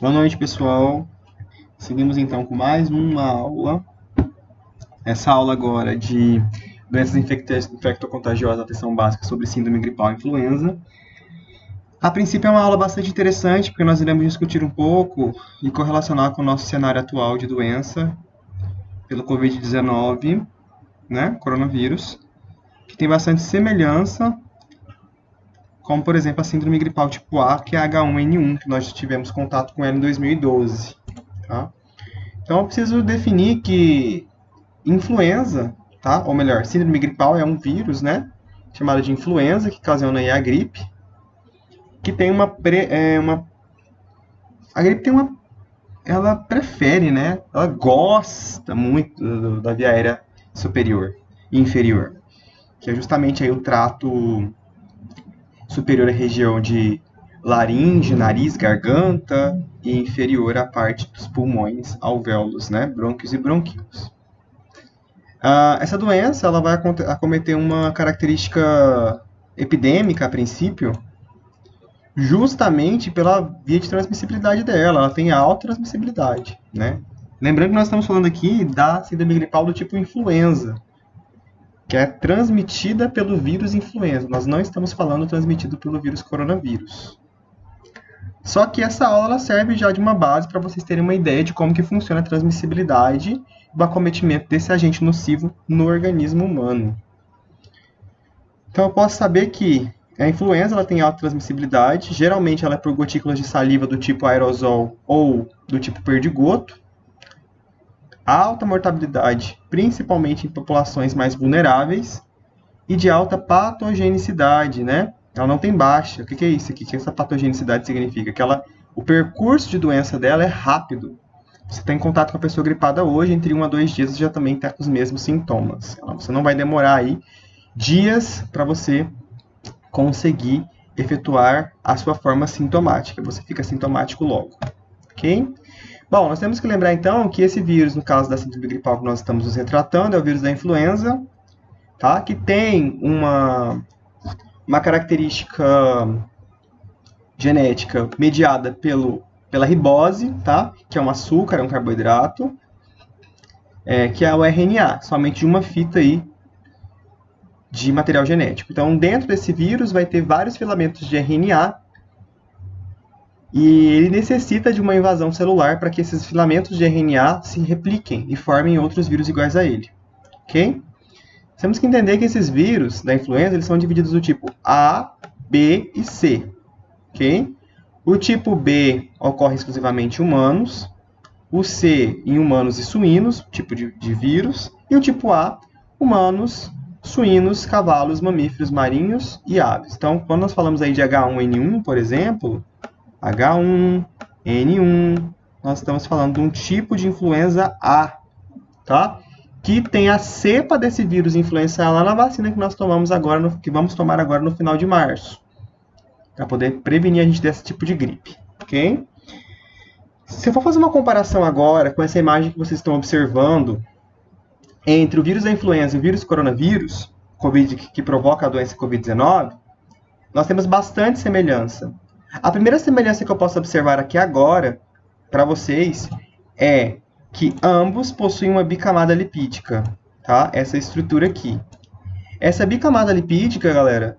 Boa noite, pessoal. Seguimos então com mais uma aula. Essa aula agora é de doenças infectocontagiosas, atenção básica sobre síndrome gripal e influenza. A princípio é uma aula bastante interessante, porque nós iremos discutir um pouco e correlacionar com o nosso cenário atual de doença pelo Covid-19, né, coronavírus, que tem bastante semelhança, como por exemplo a síndrome gripal tipo A, que é a H1N1, que nós tivemos contato com ela em 2012. Tá? Então eu preciso definir que influenza, tá? Ou melhor, síndrome gripal é um vírus, né? Chamado de influenza, que ocasiona aí a gripe, que tem a gripe tem uma, ela prefere, né? Ela gosta muito da via aérea superior e inferior, que é justamente aí o trato superior à região de laringe, nariz, garganta e inferior à parte dos pulmões, alvéolos, né? Brônquios e bronquíolos. Essa doença ela vai acometer uma característica epidêmica a princípio, justamente pela via de transmissibilidade dela. Ela tem alta transmissibilidade, né? Lembrando que nós estamos falando aqui da síndrome gripal do tipo influenza, que é transmitida pelo vírus influenza. Nós não estamos falando transmitido pelo vírus coronavírus. Só que essa aula ela serve já de uma base para vocês terem uma ideia de como que funciona a transmissibilidade e o acometimento desse agente nocivo no organismo humano. Então eu posso saber que a influenza ela tem alta transmissibilidade, geralmente ela é por gotículas de saliva do tipo aerosol ou do tipo perdigoto. Alta mortalidade, principalmente em populações mais vulneráveis, e de alta patogenicidade, né? Ela não tem baixa. O que é isso? O que essa patogenicidade significa? Que o percurso de doença dela é rápido. Você está em contato com a pessoa gripada hoje, entre 1 a 2 dias você já também está com os mesmos sintomas. Você não vai demorar aí dias para você conseguir efetuar a sua forma sintomática. Você fica sintomático logo, ok? Bom, nós temos que lembrar então que esse vírus, no caso da síndrome gripal que nós estamos nos retratando, é o vírus da influenza, tá? Que tem uma característica genética mediada pela ribose, tá? Que é um açúcar, é um carboidrato, que é o RNA, somente de uma fita aí de material genético. Então, dentro desse vírus vai ter vários filamentos de RNA e ele necessita de uma invasão celular para que esses filamentos de RNA se repliquem e formem outros vírus iguais a ele, ok? Temos que entender que esses vírus da influenza eles são divididos do tipo A, B e C, ok? O tipo B ocorre exclusivamente em humanos, o C em humanos e suínos, tipo de vírus, e o tipo A, humanos, suínos, cavalos, mamíferos marinhos e aves. Então, quando nós falamos aí de H1N1, por exemplo, H1N1, nós estamos falando de um tipo de influenza A, tá? Que tem a cepa desse vírus influenza lá na vacina que nós tomamos agora, que vamos tomar agora no final de março, para poder prevenir a gente desse tipo de gripe, ok? Se eu for fazer uma comparação agora com essa imagem que vocês estão observando entre o vírus da influenza e o vírus coronavírus, COVID, que provoca a doença Covid-19, nós temos bastante semelhança. A primeira semelhança que eu posso observar aqui agora, para vocês, é que ambos possuem uma bicamada lipídica, tá? Essa estrutura aqui. Essa bicamada lipídica, galera,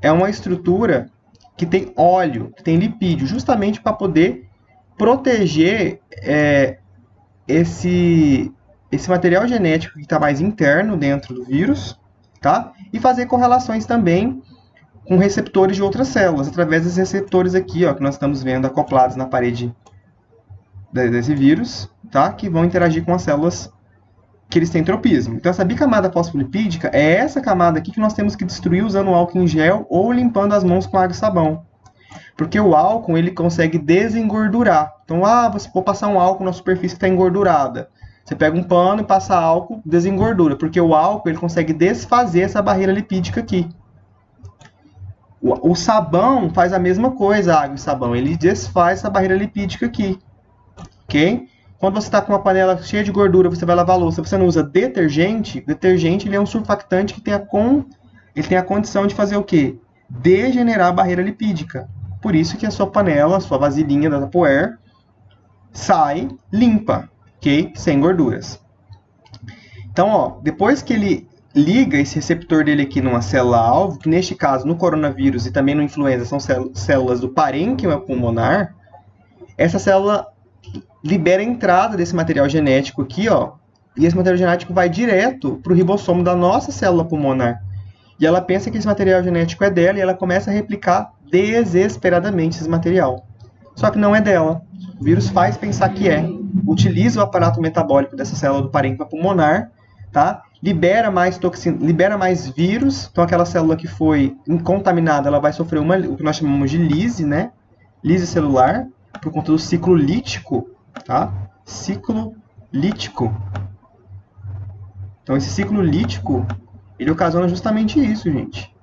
é uma estrutura que tem óleo, que tem lipídio, justamente para poder proteger esse material genético que está mais interno dentro do vírus, tá? E fazer correlações também com receptores de outras células, através desses receptores aqui, ó, que nós estamos vendo acoplados na parede desse vírus, tá? Que vão interagir com as células que eles têm tropismo. Então, essa bicamada fosfolipídica é essa camada aqui que nós temos que destruir usando álcool em gel ou limpando as mãos com água e sabão. Porque o álcool, ele consegue desengordurar. Então, você pode passar um álcool na superfície que está engordurada. Você pega um pano e passa álcool, desengordura. Porque o álcool, ele consegue desfazer essa barreira lipídica aqui. O sabão faz a mesma coisa, água e sabão. Ele desfaz essa barreira lipídica aqui. Ok? Quando você está com uma panela cheia de gordura, você vai lavar a louça, você não usa detergente, detergente ele é um surfactante que tem a condição de fazer o quê? Degenerar a barreira lipídica. Por isso que a sua panela, a sua vasilhinha da Tupperware, sai limpa, ok? Sem gorduras. Então, ó, depois que ele liga esse receptor dele aqui numa célula-alvo, que neste caso, no coronavírus e também no influenza, são células do parênquima pulmonar, essa célula libera a entrada desse material genético aqui, ó, e esse material genético vai direto para o ribossomo da nossa célula pulmonar. E ela pensa que esse material genético é dela e ela começa a replicar desesperadamente esse material. Só que não é dela. O vírus faz pensar que é. Utiliza o aparato metabólico dessa célula do parênquima pulmonar, tá? Libera mais toxina, libera mais vírus. Então aquela célula que foi contaminada, ela vai sofrer o que nós chamamos de lise, né? Lise celular, por conta do ciclo lítico, tá? Ciclo lítico. Então esse ciclo lítico, ele ocasiona justamente isso, gente.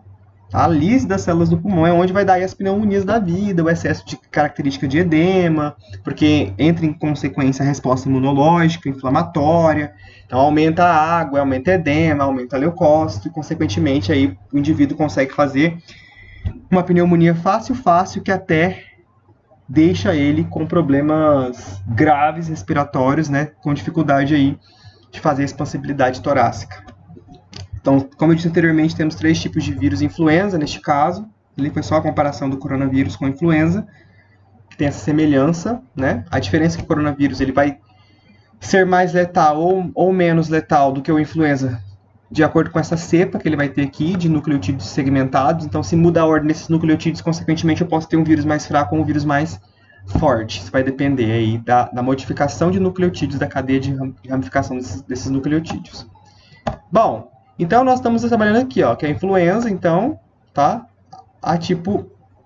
A lise das células do pulmão é onde vai dar as pneumonias da vida, o excesso de característica de edema, porque entra em consequência a resposta imunológica, inflamatória, então aumenta a água, aumenta o edema, aumenta a leucócito, e consequentemente aí o indivíduo consegue fazer uma pneumonia fácil, que até deixa ele com problemas graves respiratórios, né, com dificuldade aí de fazer expansibilidade torácica. Então, como eu disse anteriormente, temos 3 tipos de vírus influenza, neste caso. Ele foi só a comparação do coronavírus com a influenza, que tem essa semelhança, né? A diferença é que o coronavírus ele vai ser mais letal ou menos letal do que o influenza, de acordo com essa cepa que ele vai ter aqui, de nucleotídeos segmentados. Então, se muda a ordem desses nucleotídeos, consequentemente, eu posso ter um vírus mais fraco ou um vírus mais forte. Isso vai depender aí da modificação de nucleotídeos, da cadeia de ramificação desses nucleotídeos. Bom, então, nós estamos trabalhando aqui, ó, que é a influenza, então, tá? A tipo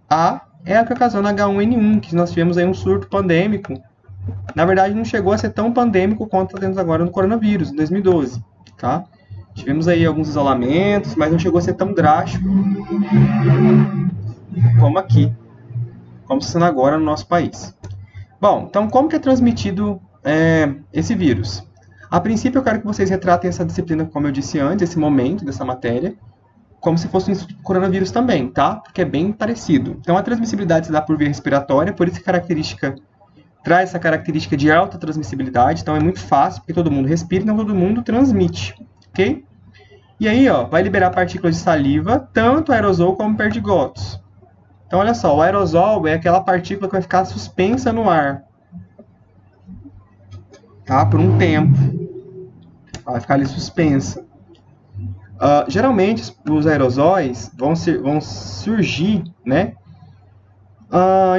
A é a que ocasiona H1N1, que nós tivemos aí um surto pandêmico. Na verdade, não chegou a ser tão pandêmico quanto temos agora no coronavírus, em 2012, tá? Tivemos aí alguns isolamentos, mas não chegou a ser tão drástico como aqui, como está sendo agora no nosso país. Bom, então, como que é transmitido esse vírus? A princípio, eu quero que vocês retratem essa disciplina, como eu disse antes, esse momento dessa matéria, como se fosse um coronavírus também, tá? Porque é bem parecido. Então, a transmissibilidade se dá por via respiratória, por isso que traz essa característica de alta transmissibilidade. Então, é muito fácil, porque todo mundo respira, então todo mundo transmite, ok? E aí, ó, vai liberar partículas de saliva, tanto aerosol como perdigotos. Então, olha só, o aerosol é aquela partícula que vai ficar suspensa no ar, tá? Por um tempo. Ela vai ficar ali suspensa. Geralmente, os aerosóis vão surgir, né,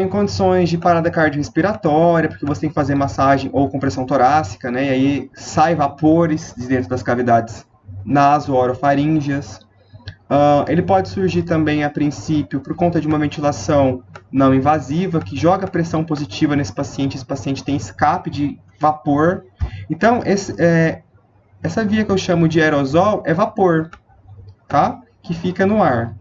em condições de parada cardiorrespiratória, porque você tem que fazer massagem ou compressão torácica, né, e aí sai vapores de dentro das cavidades naso-orofaríngeas. Ele pode surgir também, a princípio, por conta de uma ventilação não invasiva, que joga pressão positiva nesse paciente tem escape de vapor. Então, essa via que eu chamo de aerosol é vapor, tá? Que fica no ar.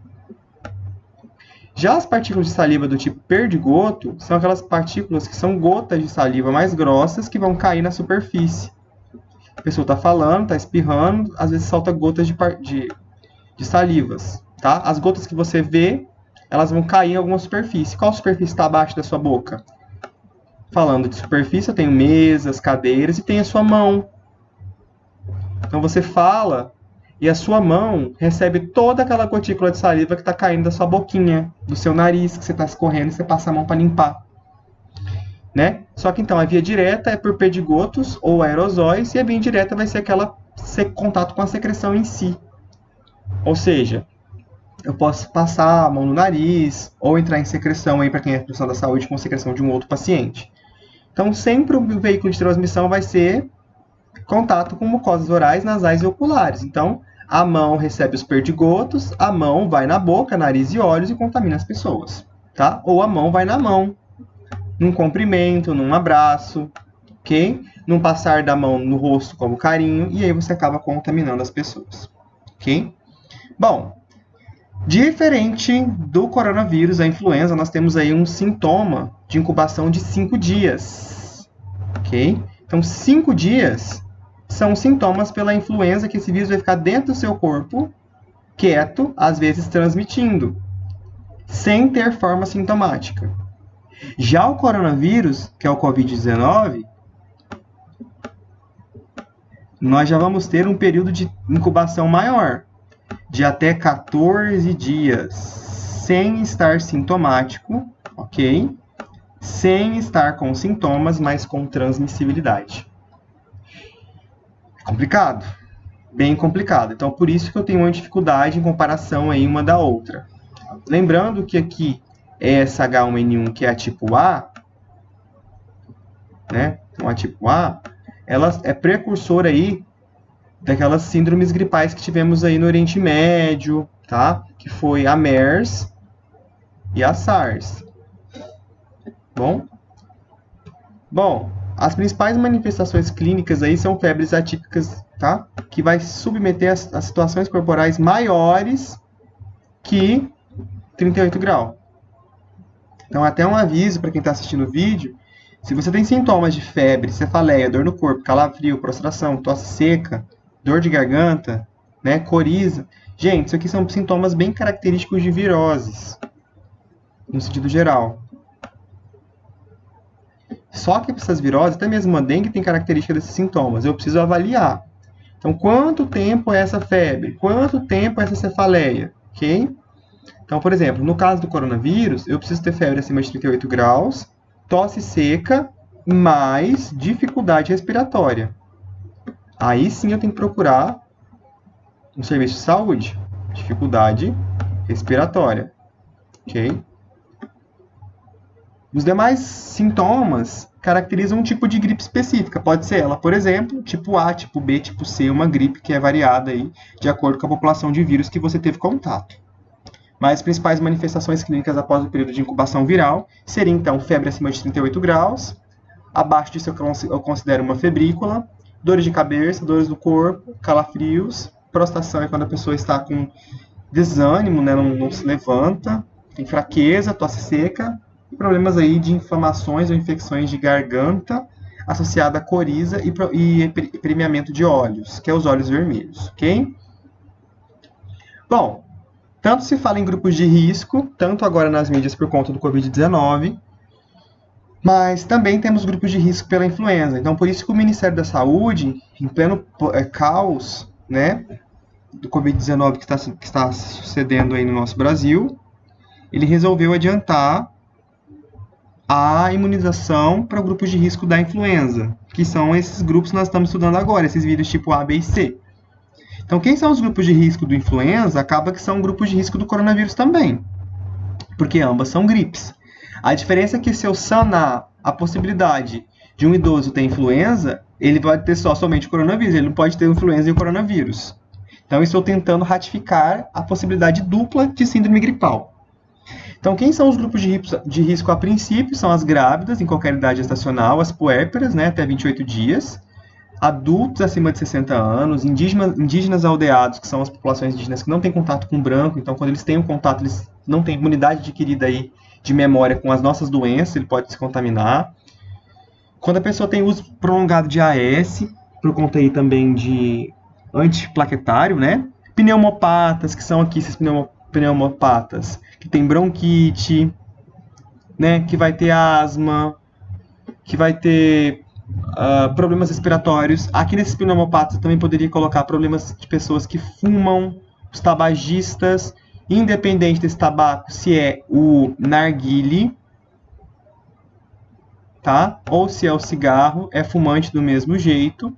Já as partículas de saliva do tipo perdigoto são aquelas partículas que são gotas de saliva mais grossas que vão cair na superfície. A pessoa está falando, está espirrando, às vezes solta gotas de salivas, tá? As gotas que você vê, elas vão cair em alguma superfície. Qual superfície está abaixo da sua boca? Falando de superfície, eu tenho mesas, cadeiras e tem a sua mão. Então você fala e a sua mão recebe toda aquela gotícula de saliva que está caindo da sua boquinha, do seu nariz, que você está escorrendo e você passa a mão para limpar. Né? Só que então a via direta é por perdigotos ou aerosóis e a via indireta vai ser contato com a secreção em si. Ou seja, eu posso passar a mão no nariz ou entrar em secreção aí para quem é profissional da saúde com secreção de um outro paciente. Então sempre o veículo de transmissão vai ser contato com mucosas orais, nasais e oculares. Então, a mão recebe os perdigotos, a mão vai na boca, nariz e olhos e contamina as pessoas, tá? Ou a mão vai na mão, num cumprimento, num abraço, ok? Num passar da mão no rosto como carinho, e aí você acaba contaminando as pessoas, ok? Bom, diferente do coronavírus, a influenza, nós temos aí um sintoma de incubação de 5 dias, ok? Então, 5 dias são sintomas pela influenza que esse vírus vai ficar dentro do seu corpo, quieto, às vezes transmitindo, sem ter forma sintomática. Já o coronavírus, que é o Covid-19, nós já vamos ter um período de incubação maior, de até 14 dias, sem estar sintomático, ok? Sem estar com sintomas, mas com transmissibilidade. É complicado, bem complicado. Então, por isso que eu tenho uma dificuldade em comparação aí uma da outra. Lembrando que aqui essa H1N1, que é a tipo A, né? Então, a tipo A, ela é precursora aí daquelas síndromes gripais que tivemos aí no Oriente Médio, tá? Que foi a MERS e a SARS. Bom, as principais manifestações clínicas aí são febres atípicas, tá? Que vai submeter a situações corporais maiores que 38 graus. Então, até um aviso para quem está assistindo o vídeo, se você tem sintomas de febre, cefaleia, dor no corpo, calafrio, prostração, tosse seca, dor de garganta, né, coriza, gente, isso aqui são sintomas bem característicos de viroses, no sentido geral. Só que essas viroses, até mesmo a dengue, tem característica desses sintomas. Eu preciso avaliar. Então, quanto tempo é essa febre? Quanto tempo é essa cefaleia? Ok? Então, por exemplo, no caso do coronavírus, eu preciso ter febre acima de 38 graus, tosse seca, mais dificuldade respiratória. Aí sim eu tenho que procurar um serviço de saúde. Dificuldade respiratória. Ok? Os demais sintomas caracterizam um tipo de gripe específica. Pode ser ela, por exemplo, tipo A, tipo B, tipo C, uma gripe que é variada aí de acordo com a população de vírus que você teve contato. Mas as principais manifestações clínicas após o período de incubação viral seriam, então, febre acima de 38 graus, abaixo disso eu considero uma febrícula, dores de cabeça, dores do corpo, calafrios, prostração é quando a pessoa está com desânimo, né, não se levanta, tem fraqueza, tosse seca, e problemas aí de inflamações ou infecções de garganta associada a coriza e premiamento de olhos, que é os olhos vermelhos, ok? Bom, tanto se fala em grupos de risco, tanto agora nas mídias por conta do Covid-19, mas também temos grupos de risco pela influenza. Então, por isso que o Ministério da Saúde, em pleno caos, né, do Covid-19 que está sucedendo aí no nosso Brasil, ele resolveu adiantar a imunização para grupos de risco da influenza, que são esses grupos que nós estamos estudando agora, esses vírus tipo A, B e C. Então, quem são os grupos de risco do influenza, acaba que são grupos de risco do coronavírus também, porque ambas são gripes. A diferença é que se eu sanar a possibilidade de um idoso ter influenza, ele vai ter somente coronavírus, ele não pode ter influenza e o coronavírus. Então, eu estou tentando ratificar a possibilidade dupla de síndrome gripal. Então, quem são os grupos de risco a princípio? São as grávidas, em qualquer idade gestacional, as puérperas, né, até 28 dias, adultos acima de 60 anos, indígenas aldeados, que são as populações indígenas que não têm contato com branco, então quando eles têm um contato, eles não têm imunidade adquirida aí de memória com as nossas doenças, ele pode se contaminar. Quando a pessoa tem uso prolongado de AS, por conta aí também de antiplaquetário, né, pneumopatas, que são aqui esses pneumopatas, que tem bronquite, né, que vai ter asma, que vai ter problemas respiratórios. Aqui nesses pneumopatas eu também poderia colocar problemas de pessoas que fumam, os tabagistas, independente desse tabaco, se é o narguile, tá? Ou se é o cigarro, é fumante do mesmo jeito.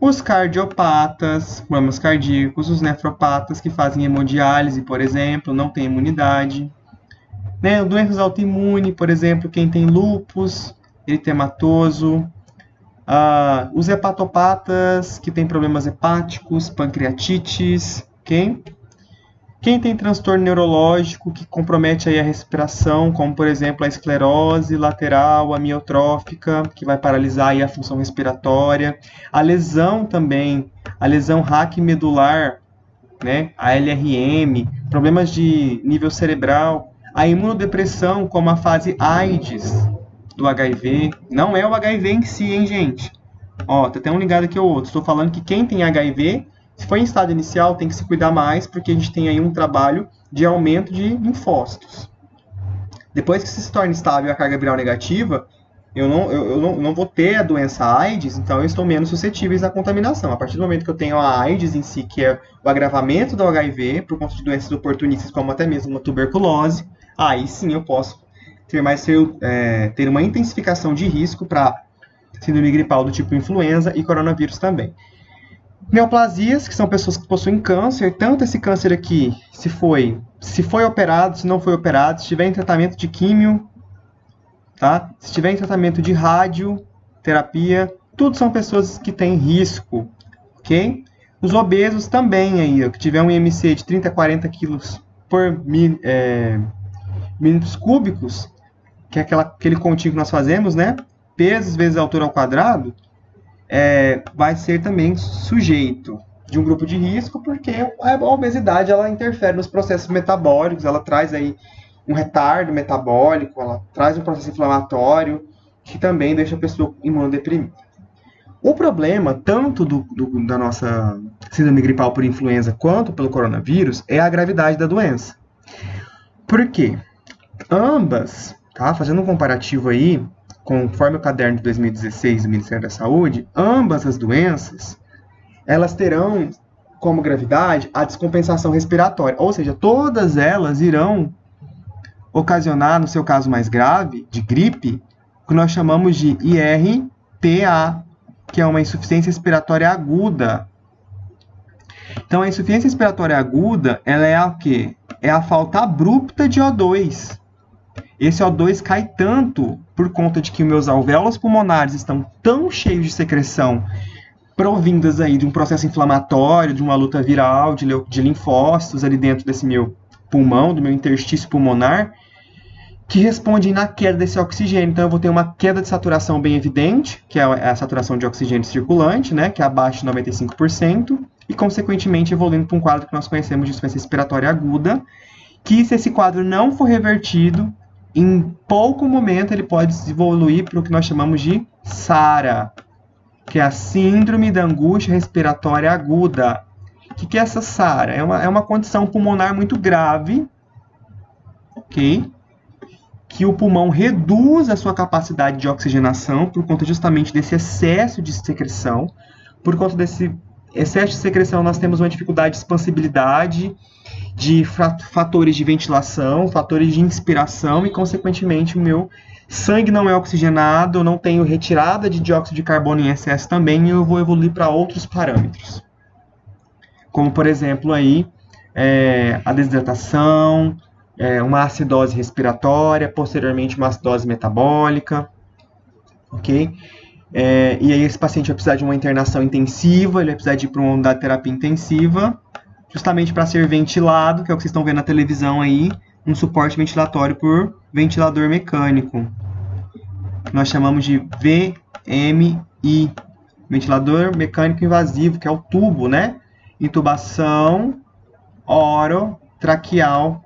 Os cardiopatas, problemas cardíacos, os nefropatas que fazem hemodiálise, por exemplo, não têm imunidade. Né? Doenças autoimunes, por exemplo, quem tem lúpus, eritematoso. Os hepatopatas, que têm problemas hepáticos, pancreatites. Quem tem transtorno neurológico que compromete aí a respiração, como por exemplo a esclerose lateral amiotrófica, que vai paralisar aí a função respiratória. A lesão também, a lesão raquimedular, né, a LRM, problemas de nível cerebral. A imunodepressão, como a fase AIDS do HIV. Não é o HIV em si, hein, gente? Ó, tá até um ligado aqui ao outro. Estou falando que quem tem HIV... Se for em estado inicial, tem que se cuidar mais, porque a gente tem aí um trabalho de aumento de linfócitos. Depois que se torna estável a carga viral negativa, eu não vou ter a doença AIDS, então eu estou menos suscetível à contaminação. A partir do momento que eu tenho a AIDS em si, que é o agravamento do HIV, por conta de doenças oportunistas, como até mesmo uma tuberculose, aí sim eu posso ter uma intensificação de risco para síndrome gripal do tipo influenza e coronavírus também. Neoplasias, que são pessoas que possuem câncer, tanto esse câncer aqui, se foi operado, se não foi operado, se tiver em tratamento de químio, tá? Se tiver em tratamento de radioterapia, tudo são pessoas que têm risco, ok? Os obesos também aí, que tiver um IMC de 30 a 40 quilos por milímetros cúbicos, que é aquele continho que nós fazemos, né? Pesos vezes altura ao quadrado, vai ser também sujeito de um grupo de risco, porque a obesidade ela interfere nos processos metabólicos, ela traz aí um retardo metabólico, ela traz um processo inflamatório que também deixa a pessoa imunodeprimida. O problema, tanto da nossa síndrome gripal por influenza quanto pelo coronavírus, é a gravidade da doença. Por quê? Ambas, tá? Fazendo um comparativo aí, conforme o caderno de 2016 do Ministério da Saúde, ambas as doenças, elas terão como gravidade a descompensação respiratória, ou seja, todas elas irão ocasionar, no seu caso mais grave, de gripe, o que nós chamamos de IRPA, que é uma insuficiência respiratória aguda. Então, a insuficiência respiratória aguda, ela é a quê? É a falta abrupta de O2. Esse O2 cai tanto por conta de que meus alvéolos pulmonares estão tão cheios de secreção provindas aí de um processo inflamatório, de uma luta viral, de linfócitos ali dentro desse meu pulmão, do meu interstício pulmonar, que respondem na queda desse oxigênio. Então, eu vou ter uma queda de saturação bem evidente, que é a saturação de oxigênio circulante, né, que é abaixo de 95%, e, consequentemente, evoluindo para um quadro que nós conhecemos de insuficiência respiratória aguda, que, se esse quadro não for revertido, em pouco momento ele pode evoluir para o que nós chamamos de SARA, que é a Síndrome da Angústia Respiratória Aguda. O que é essa SARA? É uma condição pulmonar muito grave, ok? Que o pulmão reduz a sua capacidade de oxigenação por conta justamente desse excesso de secreção. Por conta desse excesso de secreção, nós temos uma dificuldade de expansibilidade, de fatores de ventilação, fatores de inspiração e, consequentemente, o meu sangue não é oxigenado, eu não tenho retirada de dióxido de carbono em excesso também, e eu vou evoluir para outros parâmetros. Como, por exemplo, aí, a desidratação, uma acidose respiratória, posteriormente uma acidose metabólica, ok? E aí esse paciente vai precisar de uma internação intensiva, ele vai precisar de ir para uma unidade de terapia intensiva, justamente para ser ventilado, que é o que vocês estão vendo na televisão aí, um suporte ventilatório por ventilador mecânico. Nós chamamos de VMI, ventilador mecânico invasivo, que é o tubo, né? Intubação orotraqueal.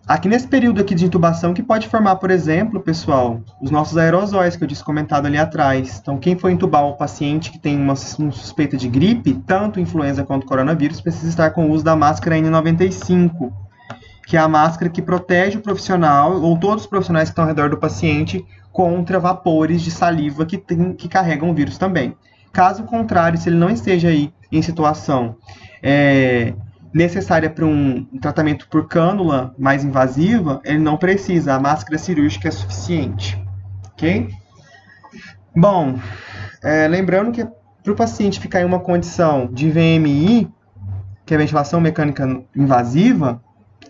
Aqui nesse período aqui de intubação, que pode formar, por exemplo, pessoal, os nossos aerosóis, que eu disse comentado ali atrás. Então, quem for intubar o paciente que tem uma suspeita de gripe, tanto influenza quanto coronavírus, precisa estar com o uso da máscara N95, que é a máscara que protege o profissional, ou todos os profissionais que estão ao redor do paciente, contra vapores de saliva que carregam o vírus também. Caso contrário, se ele não esteja aí em situação necessária para um tratamento por cânula mais invasiva, ele não precisa, a máscara cirúrgica é suficiente, ok? Bom, lembrando que para o paciente ficar em uma condição de VMI, que é ventilação mecânica invasiva,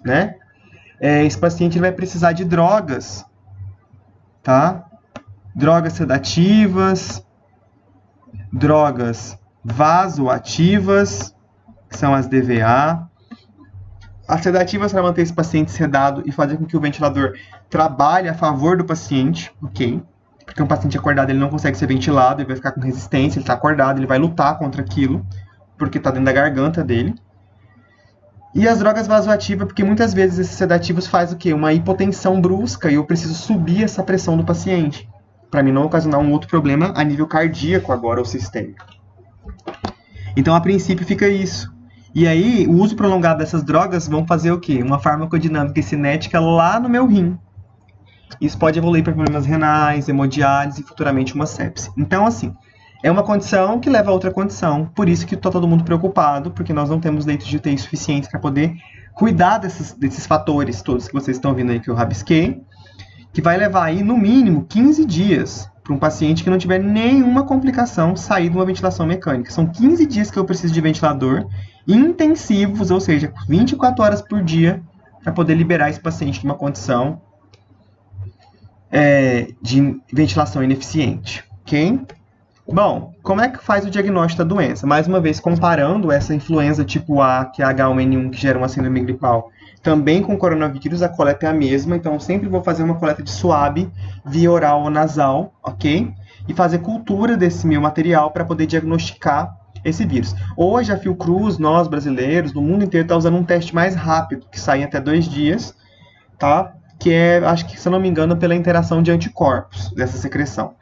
né? Esse paciente ele vai precisar de drogas, tá? Drogas sedativas, drogas vasoativas, que são as DVA. As sedativas para manter esse paciente sedado e fazer com que o ventilador trabalhe a favor do paciente, ok? Porque um paciente acordado ele não consegue ser ventilado, ele vai ficar com resistência, ele está acordado, ele vai lutar contra aquilo, porque está dentro da garganta dele. E as drogas vasoativas, porque muitas vezes esses sedativos fazem o quê? Uma hipotensão brusca e eu preciso subir essa pressão do paciente, para mim não ocasionar um outro problema a nível cardíaco agora ou sistêmico. Então, a princípio, fica isso. E aí, o uso prolongado dessas drogas vão fazer o quê? Uma farmacodinâmica e cinética lá no meu rim. Isso pode evoluir para problemas renais, hemodiálise e futuramente uma sepse. Então, assim, é uma condição que leva a outra condição. Por isso que está todo mundo preocupado, porque nós não temos leitos de UTI suficientes para poder cuidar desses fatores todos que vocês estão vendo aí que eu rabisquei, que vai levar aí, no mínimo, 15 dias para um paciente que não tiver nenhuma complicação sair de uma ventilação mecânica. São 15 dias que eu preciso de ventilador intensivos, ou seja, 24 horas por dia, para poder liberar esse paciente de uma condição de ventilação ineficiente, ok? Bom, como é que faz o diagnóstico da doença? Mais uma vez, comparando essa influenza tipo A, que é H1N1, que gera uma síndrome gripal, também com coronavírus, a coleta é a mesma, então eu sempre vou fazer uma coleta de swab via oral ou nasal, ok? E fazer cultura desse meu material para poder diagnosticar esse vírus. Hoje, a Fiocruz, nós brasileiros, no mundo inteiro, está usando um teste mais rápido, que sai em até 2 dias, tá? Que é, acho que, se eu não me engano, pela interação de anticorpos dessa secreção.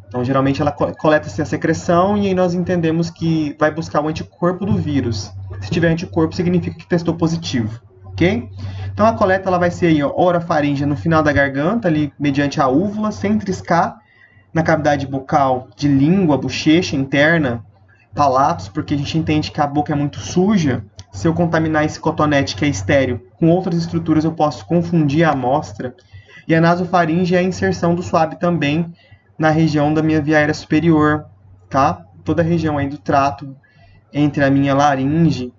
Então, geralmente, ela coleta-se a secreção e aí nós entendemos que vai buscar o anticorpo do vírus. Se tiver anticorpo, significa que testou positivo, ok? Então, a coleta ela vai ser aí, ó, orofaríngea no final da garganta, ali mediante a úvula, sem triscar, na cavidade bucal de língua, bochecha interna, palatos, porque a gente entende que a boca é muito suja. Se eu contaminar esse cotonete, que é estéril, com outras estruturas, eu posso confundir a amostra. E a nasofaringe é a inserção do swab também na região da minha via aérea superior, tá? Toda a região aí do trato entre a minha laringe,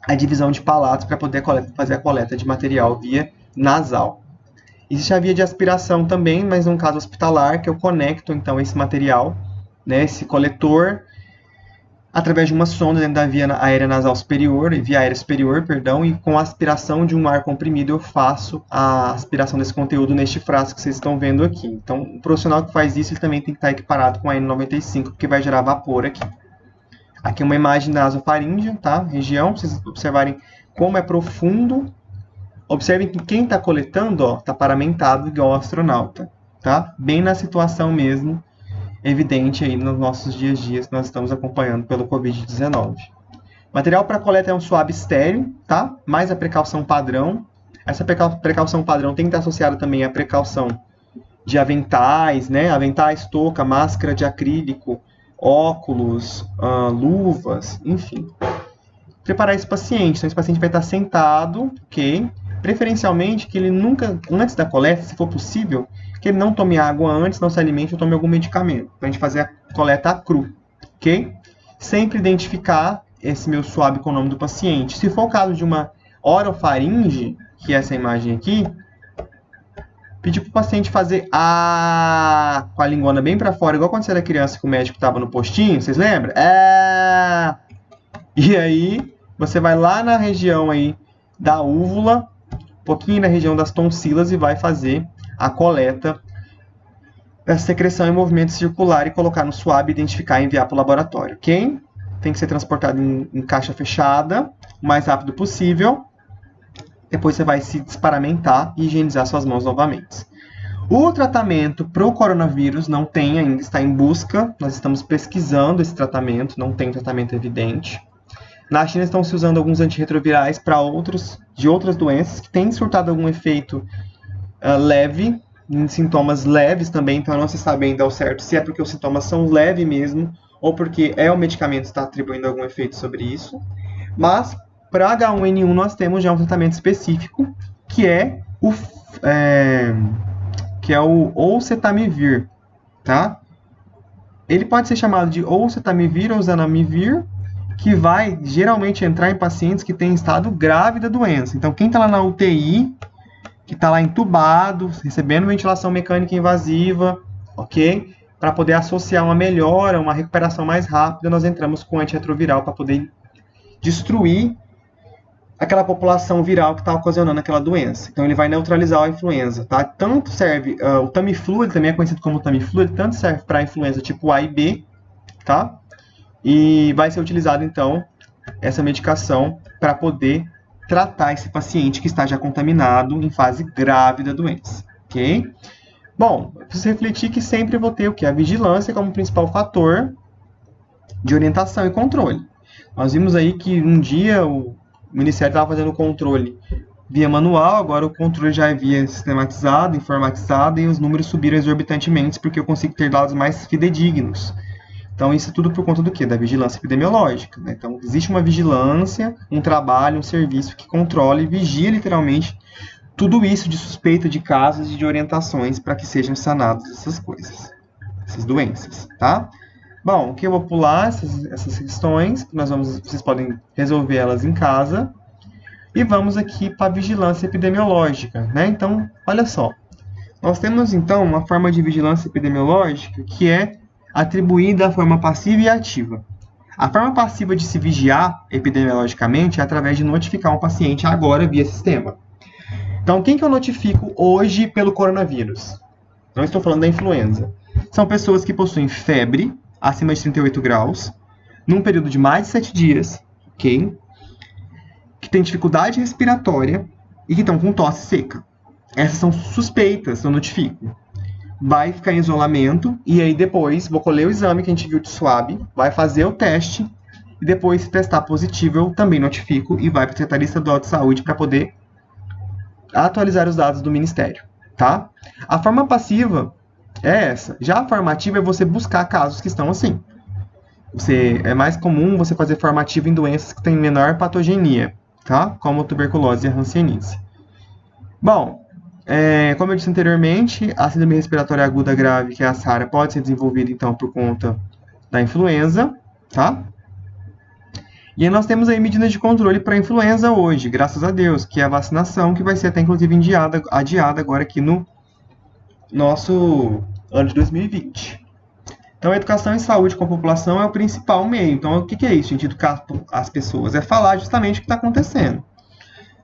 a divisão de palatos para poder fazer a coleta de material via nasal. Existe a via de aspiração também, mas num caso hospitalar, que eu conecto então esse material, né, esse coletor, através de uma sonda dentro da via aérea nasal superior, e com a aspiração de um ar comprimido eu faço a aspiração desse conteúdo neste frasco que vocês estão vendo aqui. Então, o profissional que faz isso, ele também tem que estar equiparado com a N95, porque vai gerar vapor aqui. Aqui é uma imagem da nasofaríngea, tá? Região, para vocês observarem como é profundo. Observem que quem está coletando, ó, está paramentado igual astronauta, tá? Bem na situação mesmo, evidente aí nos nossos dias a dias que nós estamos acompanhando pelo Covid-19. Material para coleta é um swab estéreo, tá? Mais a precaução padrão. Essa precaução padrão tem que estar associada também à precaução de aventais, né? Aventais, touca, máscara de acrílico, óculos, luvas, enfim. Preparar esse paciente. Então, esse paciente vai estar sentado, ok? Preferencialmente que ele nunca, antes da coleta, se for possível, que ele não tome água antes, não se alimente ou tome algum medicamento, para a gente fazer a coleta cru, ok? Sempre identificar esse meu swab com o nome do paciente. Se for o caso de uma orofaringe, que é essa imagem aqui, pedir para o paciente fazer com a lingona bem para fora, igual quando você era criança que o médico estava no postinho, vocês lembram? E aí, você vai lá na região aí da úvula, um pouquinho na região das tonsilas e vai fazer a coleta da secreção em movimento circular e colocar no swab, identificar e enviar para o laboratório, ok? Tem que ser transportado em caixa fechada, o mais rápido possível. Depois você vai se desparamentar e higienizar suas mãos novamente. O tratamento para o coronavírus não tem ainda, está em busca. Nós estamos pesquisando esse tratamento, não tem tratamento evidente. Na China estão se usando alguns antirretrovirais para de outras doenças que têm surtado algum efeito leve, em sintomas leves também, então não se sabe ainda ao certo se é porque os sintomas são leves mesmo, ou porque o medicamento está atribuindo algum efeito sobre isso. Mas, para H1N1, nós temos já um tratamento específico, que é o oseltamivir, tá? Ele pode ser chamado de oseltamivir ou zanamivir, que vai geralmente entrar em pacientes que têm estado grave da doença. Então, quem está lá na UTI, que está lá entubado, recebendo ventilação mecânica invasiva, ok? Para poder associar uma melhora, uma recuperação mais rápida, nós entramos com antirretroviral para poder destruir aquela população viral que está ocasionando aquela doença. Então, ele vai neutralizar a influenza, tá? Tanto serve, o Tamiflu, ele também é conhecido como Tamiflu, ele tanto serve para a influenza tipo A e B, tá? E vai ser utilizado, então, essa medicação para poder tratar esse paciente que está já contaminado em fase grave da doença, ok? Bom, preciso refletir que sempre vou ter o quê? A vigilância como principal fator de orientação e controle. Nós vimos aí que um dia o Ministério estava fazendo o controle via manual, agora o controle já é via sistematizado, informatizado, e os números subiram exorbitantemente porque eu consigo ter dados mais fidedignos. Então, isso é tudo por conta do quê? Da vigilância epidemiológica, né? Então, existe uma vigilância, um trabalho, um serviço que controla e vigia, literalmente, tudo isso de suspeita de casos e de orientações para que sejam sanadas essas coisas, essas doenças, tá? Bom, aqui eu vou pular essas questões, vocês podem resolver elas em casa, e vamos aqui para a vigilância epidemiológica, né? Então, olha só, nós temos, então, uma forma de vigilância epidemiológica que é atribuída à forma passiva e ativa. A forma passiva de se vigiar epidemiologicamente é através de notificar um paciente agora via sistema. Então, quem que eu notifico hoje pelo coronavírus? Não estou falando da influenza. São pessoas que possuem febre acima de 38 graus, num período de mais de 7 dias, ok? Que têm dificuldade respiratória e que estão com tosse seca. Essas são suspeitas, eu notifico. Vai ficar em isolamento e aí depois vou colher o exame que a gente viu de swab, vai fazer o teste e depois, se testar positivo, eu também notifico e vai para a Secretaria Estadual de Saúde para poder atualizar os dados do Ministério, tá? A forma passiva é essa. Já a forma ativa é você buscar casos que estão assim. É mais comum você fazer forma ativa em doenças que têm menor patogenia, tá? Como a tuberculose e a hanseníase. Bom, como eu disse anteriormente, a síndrome respiratória aguda grave, que é a SARA, pode ser desenvolvida, então, por conta da influenza, tá? E aí nós temos aí medidas de controle para a influenza hoje, graças a Deus, que é a vacinação, que vai ser até, inclusive, adiada agora aqui no nosso ano de 2020. Então, a educação e saúde com a população é o principal meio. Então, o que é isso, gente? Educar as pessoas é falar justamente o que está acontecendo.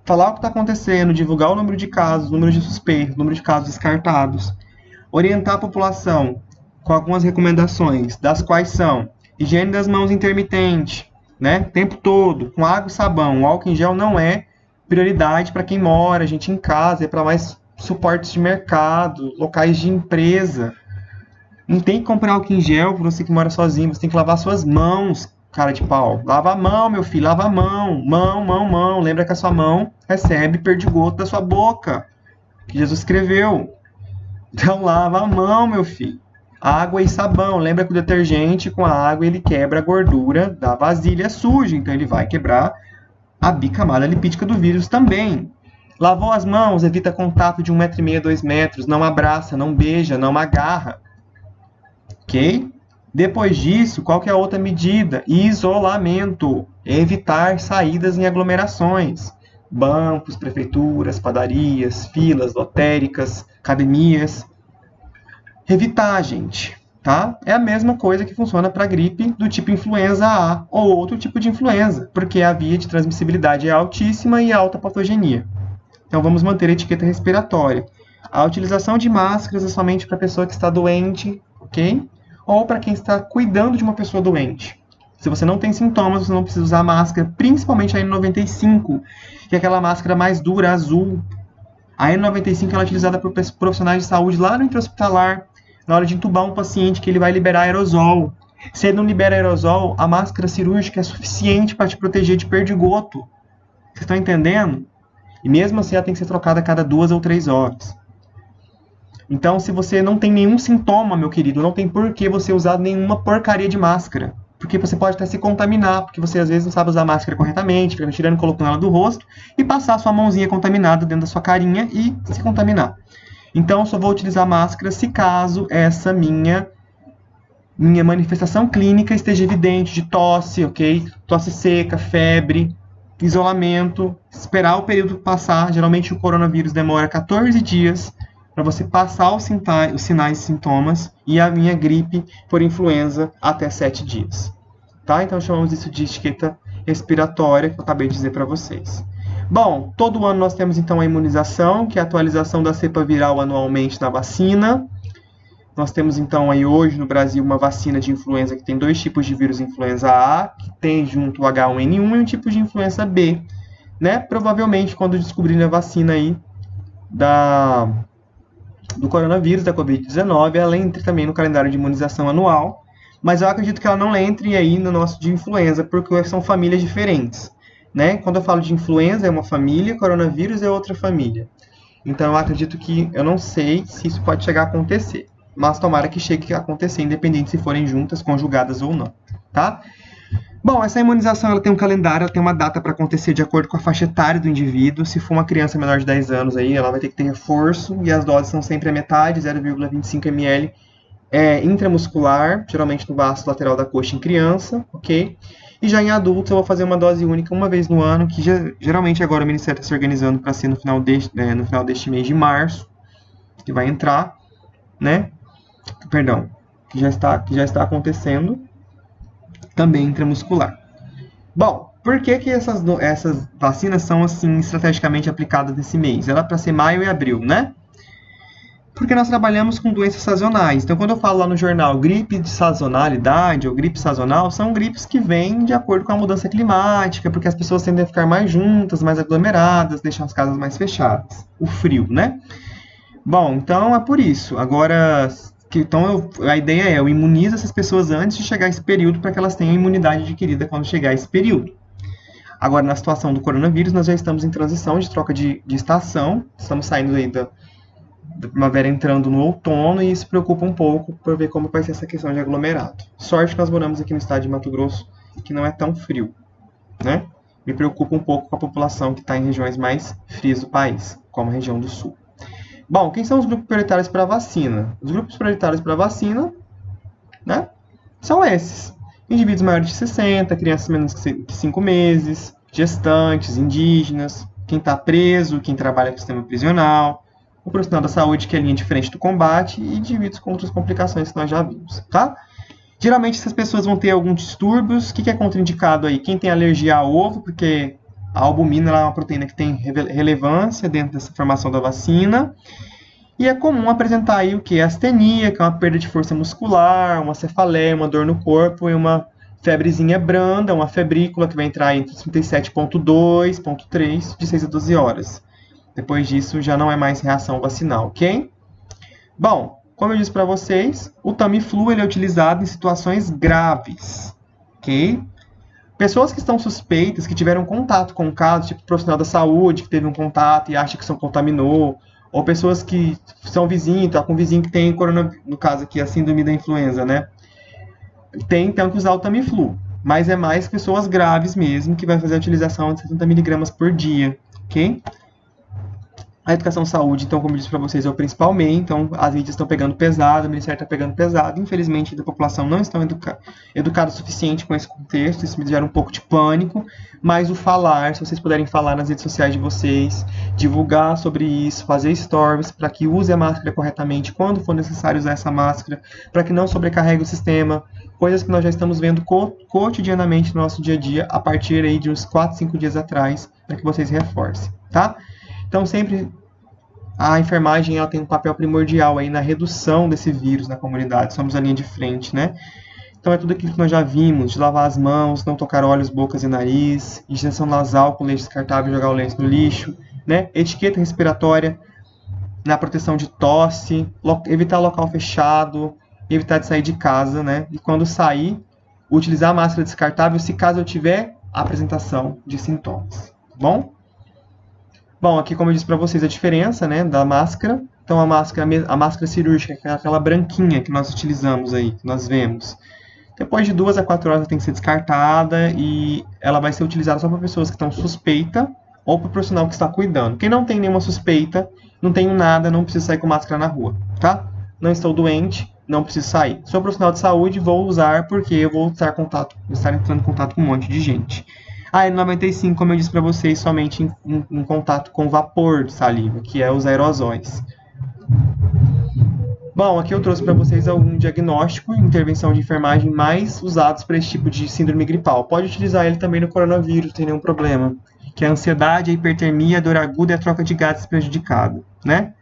Falar o que está acontecendo, divulgar o número de casos, número de suspeitos, número de casos descartados, orientar a população com algumas recomendações, das quais são higiene das mãos intermitente, né, o tempo todo, com água e sabão. O álcool em gel não é prioridade para quem mora, gente em casa, é para mais suportes de mercado, locais de empresa. Não tem que comprar álcool em gel para você que mora sozinho, você tem que lavar suas mãos, cara de pau. Lava a mão, meu filho, lava a mão. Mão. Lembra que a sua mão recebe perdigoto da sua boca, que Jesus escreveu. Então lava a mão, meu filho. Água e sabão. Lembra que o detergente com a água ele quebra a gordura da vasilha suja, então ele vai quebrar a bicamada lipídica do vírus também. Lavou as mãos, evita contato de 1,5 m, 2 metros, não abraça, não beija, não agarra. Ok? Depois disso, qual que é a outra medida? Isolamento. Evitar saídas em aglomerações. Bancos, prefeituras, padarias, filas lotéricas, academias. Evitar, gente. Tá? É a mesma coisa que funciona para gripe do tipo influenza A ou outro tipo de influenza, porque a via de transmissibilidade é altíssima e alta patogenia. Então vamos manter a etiqueta respiratória. A utilização de máscaras é somente para a pessoa que está doente, ok? Ou para quem está cuidando de uma pessoa doente. Se você não tem sintomas, você não precisa usar máscara, principalmente a N95, que é aquela máscara mais dura, azul. A N95 ela é utilizada por profissionais de saúde lá no intra-hospitalar, na hora de entubar um paciente, que ele vai liberar aerosol. Se ele não libera aerosol, a máscara cirúrgica é suficiente para te proteger de perdigoto. Vocês estão entendendo? E mesmo assim ela tem que ser trocada a cada 2 ou 3 horas. Então, se você não tem nenhum sintoma, meu querido, não tem por que você usar nenhuma porcaria de máscara. Porque você pode até se contaminar, porque você às vezes não sabe usar máscara corretamente, fica tirando e colocando ela do rosto, e passar a sua mãozinha contaminada dentro da sua carinha e se contaminar. Então, só vou utilizar máscara se caso essa minha manifestação clínica esteja evidente de tosse, ok? Tosse seca, febre, isolamento, esperar o período passar. Geralmente o coronavírus demora 14 dias para você passar os sinais e sintomas, e a minha gripe por influenza até 7 dias. Tá? Então chamamos isso de etiqueta respiratória, que eu acabei de dizer para vocês. Bom, todo ano nós temos então a imunização, que é a atualização da cepa viral anualmente na vacina. Nós temos então aí hoje no Brasil uma vacina de influenza que tem 2 tipos de vírus influenza A, que tem junto o H1N1 e um tipo de influenza B, né? Provavelmente quando descobrirem a vacina aí do coronavírus, da Covid-19, ela entra também no calendário de imunização anual. mas eu acredito que ela não entre aí no nosso de influenza, porque são famílias diferentes, né? Quando eu falo de influenza é uma família, coronavírus é outra família. Então eu acredito que, eu não sei se isso pode chegar a acontecer, mas tomara que chegue a acontecer, independente se forem juntas, conjugadas ou não, tá? Bom, essa imunização ela tem um calendário, ela tem uma data para acontecer de acordo com a faixa etária do indivíduo. Se for uma criança menor de 10 anos, aí, ela vai ter que ter reforço, e as doses são sempre a metade, 0,25 ml intramuscular, geralmente no vaso lateral da coxa em criança, ok? E já em adultos eu vou fazer uma dose única uma vez no ano, que geralmente agora o Ministério está se organizando para ser no final deste mês de março, que vai entrar, né? Perdão, que já está acontecendo, também intramuscular. Bom, por que essas vacinas são assim estrategicamente aplicadas nesse mês? Ela é para ser maio e abril, né? Porque nós trabalhamos com doenças sazonais. Então, quando eu falo lá no jornal gripe de sazonalidade ou gripe sazonal, são gripes que vêm de acordo com a mudança climática, porque as pessoas tendem a ficar mais juntas, mais aglomeradas, deixam as casas mais fechadas. O frio, né? Bom, então é por isso. Agora, a ideia é eu imunizo essas pessoas antes de chegar esse período para que elas tenham imunidade adquirida quando chegar esse período. Agora, na situação do coronavírus, nós já estamos em transição de troca de estação, estamos saindo aí da primavera entrando no outono e isso preocupa um pouco para ver como vai ser essa questão de aglomerado. Sorte que nós moramos aqui no estado de Mato Grosso, que não é tão frio, né? Me preocupa um pouco com a população que está em regiões mais frias do país, como a região do sul. Bom, quem são os grupos prioritários para a vacina? Os grupos prioritários para a vacina, né, são esses. Indivíduos maiores de 60, crianças menos de 5 meses, gestantes, indígenas, quem está preso, quem trabalha no sistema prisional, o profissional da saúde, que é a linha de frente do combate, e indivíduos com outras complicações que nós já vimos, tá? Geralmente essas pessoas vão ter alguns distúrbios. O que é contraindicado aí? Quem tem alergia ao ovo, porque a albumina é uma proteína que tem relevância dentro dessa formação da vacina. E é comum apresentar aí o que? Astenia, que é uma perda de força muscular, uma cefaleia, uma dor no corpo e uma febrezinha branda, uma febrícula que vai entrar entre 37,2 e 37,3 de 6 a 12 horas. Depois disso, já não é mais reação vacinal, ok? Bom, como eu disse para vocês, o Tamiflu ele é utilizado em situações graves, ok? Pessoas que estão suspeitas, que tiveram contato com o caso, tipo profissional da saúde, que teve um contato e acha que se contaminou, ou pessoas que são vizinhos, tá com um vizinho que tem coronavírus, no caso aqui, a síndrome da influenza, né? Tem então que usar o Tamiflu, mas é mais pessoas graves mesmo, que vai fazer a utilização de 70 mg por dia, ok? A educação saúde, então, como eu disse para vocês, é o principal meio. Então, as mídias estão pegando pesado, o Ministério está pegando pesado. Infelizmente, a população não está educada o suficiente com esse contexto. Isso me gera um pouco de pânico. Mas o falar, se vocês puderem falar nas redes sociais de vocês, divulgar sobre isso, fazer stories para que use a máscara corretamente quando for necessário usar essa máscara, para que não sobrecarregue o sistema. Coisas que nós já estamos vendo cotidianamente no nosso dia a dia, a partir aí de uns 4, 5 dias atrás, para que vocês reforcem, tá? Então, sempre a enfermagem ela tem um papel primordial aí na redução desse vírus na comunidade. Somos a linha de frente, né? Então, é tudo aquilo que nós já vimos, de lavar as mãos, não tocar olhos, bocas e nariz, injeção nasal com lenço descartável e jogar o lenço no lixo, né? Etiqueta respiratória na proteção de tosse, evitar local fechado, evitar de sair de casa, né? E quando sair, utilizar a máscara descartável se caso eu tiver apresentação de sintomas, tá bom? Bom, aqui como eu disse para vocês a diferença, né, da máscara. Então a máscara cirúrgica, que é aquela branquinha que nós utilizamos aí, que nós vemos. Depois de 2 a 4 horas ela tem que ser descartada e ela vai ser utilizada só para pessoas que estão suspeitas ou para o profissional que está cuidando. Quem não tem nenhuma suspeita, não tenho nada, não preciso sair com máscara na rua, tá? Não estou doente, não preciso sair. Sou profissional de saúde, vou usar porque eu vou estar entrando em contato com um monte de gente. A N95, como eu disse para vocês, somente em contato com vapor de saliva, que é os aerosóis. Bom, aqui eu trouxe para vocês algum diagnóstico e intervenção de enfermagem mais usados para esse tipo de síndrome gripal. Pode utilizar ele também no coronavírus, não tem nenhum problema. Que é a ansiedade, a hipertermia, a dor aguda e a troca de gases prejudicado, né?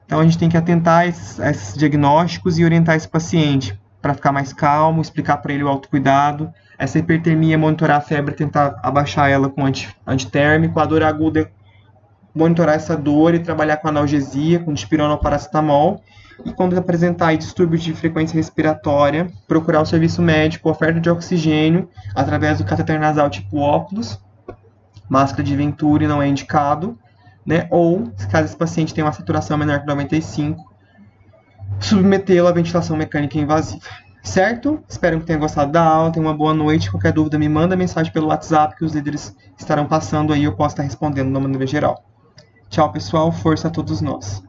Então a gente tem que atentar a esses diagnósticos e orientar esse paciente para ficar mais calmo, explicar para ele o autocuidado. Essa hipertermia, monitorar a febre, tentar abaixar ela com antitérmico. A dor aguda, monitorar essa dor e trabalhar com analgesia, com dipirona ou paracetamol. E quando apresentar aí distúrbio de frequência respiratória, procurar o serviço médico, oferta de oxigênio através do cateter nasal tipo óculos, máscara de Venturi não é indicado, né? Ou, caso esse paciente tenha uma saturação menor que 95, submetê-lo à ventilação mecânica invasiva. Certo? Espero que tenha gostado da aula, tenha uma boa noite. Qualquer dúvida, me manda mensagem pelo WhatsApp que os líderes estarão passando aí, eu posso estar respondendo de uma maneira geral. Tchau, pessoal. Força a todos nós.